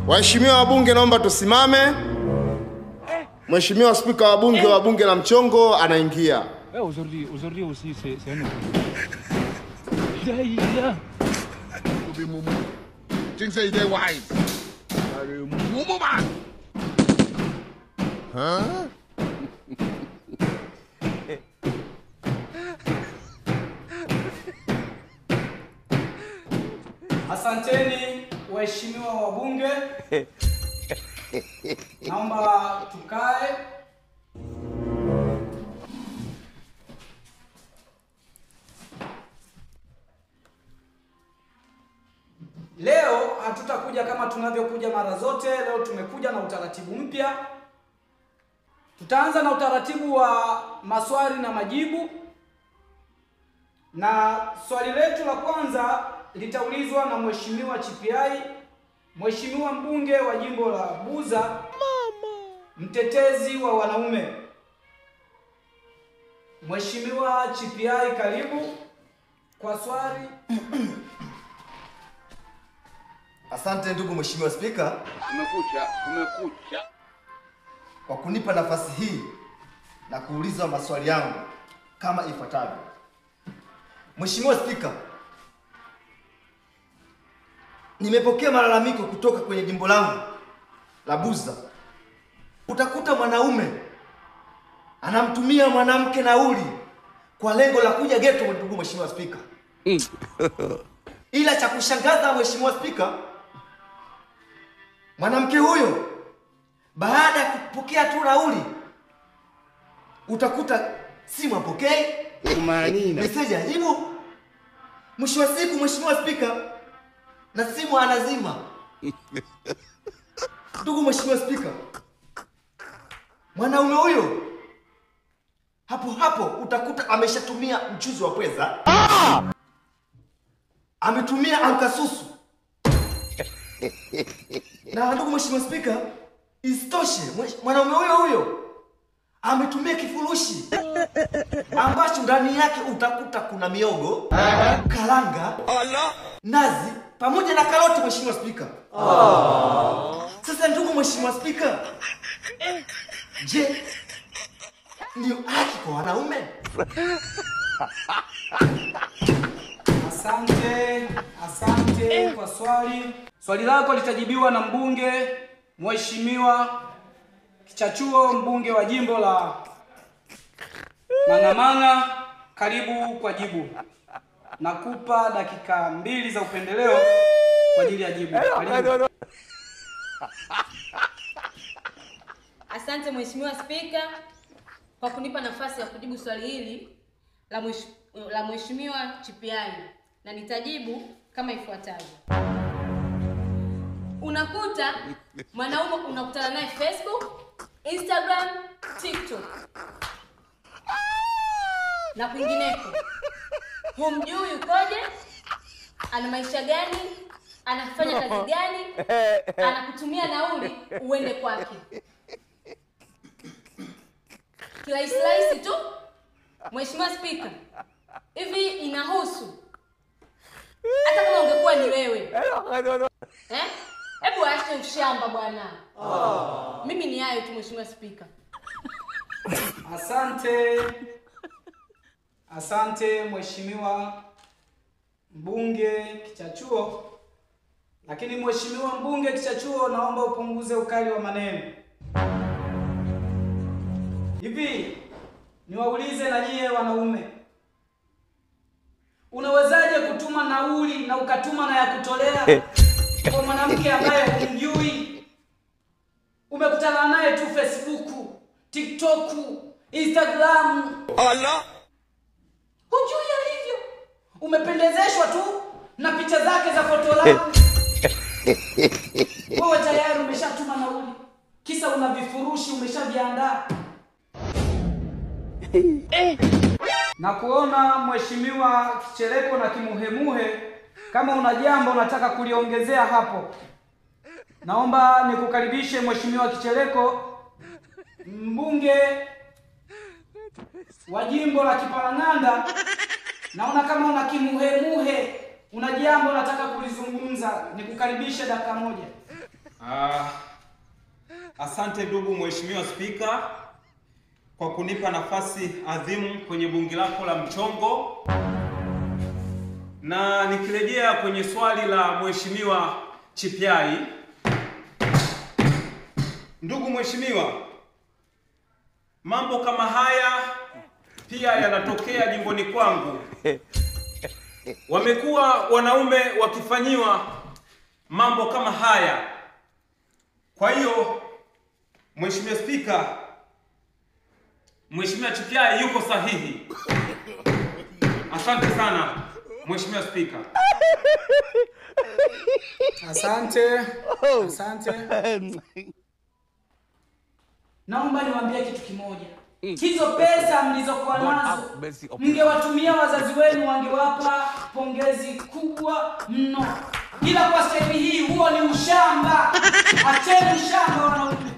Waheshimiwa wabunge, naomba tusimame. Mheshimiwa Spika wa bunge la Mchongo anaingia. Aujourd'hui aussi c'est un autre. Things say they wise. Mumu man. Huh? Asanteni waheshimiwa wabunge. Naomba tukae. Leo hatutakuja kama tunavyokuja mara zote. Leo tumekuja na utaratibu mpya. Tutaanza na utaratibu wa maswali na majibu. Na swali letu la kwanza litaulizwa na Mheshimiwa Chipiai, Mheshimiwa mbunge wa jimbo la Buza, mtetezi wa wanaume. Mheshimiwa Chipiai, karibu kwa swali. Asante ndugu Mheshimiwa Spika. Umekucha. Kwa kunipa nafasi hii na kuuliza maswali yangu kama ifuatavyo. Mheshimiwa Spika, nimepokea malalamiko kutoka kwenye jimbo langu la Buza. Utakuta mwanaume anamtumia mwanamke nauli kwa lengo la kuja ghetto, ndugu Mheshimiwa Spika. Ila cha kushangaza Mheshimiwa Spika, mwanamke huyo baada ya kupokea tu nauli utakuta simu apokei, message ajibu, mwisho wa siku Mheshimiwa Spika na simu anazima. Ndugu Mheshimiwa Spika, mwanaume huyo hapo utakuta ameshatumia mchuzi wa pweza, ametumia ankasusu. Na ndugu Mheshimiwa Spika, isitoshe mwanaume huyo ametumia kifurushi ambacho ndani yake utakuta kuna miogo, karanga, nazi pamoja na karoti. Mheshimiwa Spika, sasa ndugu Mheshimiwa Spika, je, ndio haki kwa wanaume? Asante kwa swali. Swali lako litajibiwa na mbunge Mheshimiwa Kichachuo, mbunge wa jimbo la Mang'amang'a. Karibu kwa jibu. Nakupa dakika 2 za upendeleo kwa ajili ya jibu. Karibu. Asante Mheshimiwa Spika kwa kunipa nafasi ya kujibu swali hili la Mheshimiwa Chipiai, na nitajibu kama ifuatavyo. Unakuta mwanaume unakutana naye Facebook, Instagram, TikTok na kwingineko. Humjui yukoje, ana maisha gani, anafanya kazi gani, anakutumia nauli uende kwake. Slice tu. Mheshimiwa Spika, hivi inahusu hata kama ungekuwa ni wewe. Hebu acha ushamba bwana. Mimi ni hayo tu Mheshimiwa Spika. Asante Mheshimiwa mbunge Kichachuo. Lakini Mheshimiwa mbunge Kichachuo, naomba upunguze ukali wa maneno. Hivi niwaulize na nyie wanaume, unawezaje kutuma nauli na ukatuma na ya kutolea kwa mwanamke ambaye humjui? Umekutana naye tu Facebook, TikTok, Instagram. Hujui alivyo. Umependezeshwa tu na picha zake za fotografi. Wewe tayari umeshatuma nauli. Kisa una vifurushi umeshaviandaa. Na kuona Mheshimiwa Kicheleko na Kimuhemuhe, kama una jambo unataka kuliongezea hapo, naomba nikukaribishe Mheshimiwa Kicheleko, mbunge wa jimbo la Kipalang'anda. Naona kama una kimuhemuhe, una jambo unataka kulizungumza, nikukaribishe dakika 1. Asante ndugu Mheshimiwa Spika kwa kunipa nafasi adhimu kwenye bunge lako la mchongo. Na nikirejea kwenye swali la Mheshimiwa Chipiai. Ndugu Mheshimiwa, mambo kama haya pia yanatokea jimboni kwangu. Wamekuwa wanaume wakifanyiwa mambo kama haya. Kwa hiyo Mheshimiwa Spika, Mheshimiwa Chipiai yuko sahihi. Asante sana Mheshimiwa Spika. Asante. Naomba niwaambie kitu kimoja. Hizo pesa mlizokuwa nazo mngewatumia wazazi wenu, wangewapa pongezi kubwa mno. Ila kwa staili hii, huo ni ushamba. Acheni ushamba wanaume.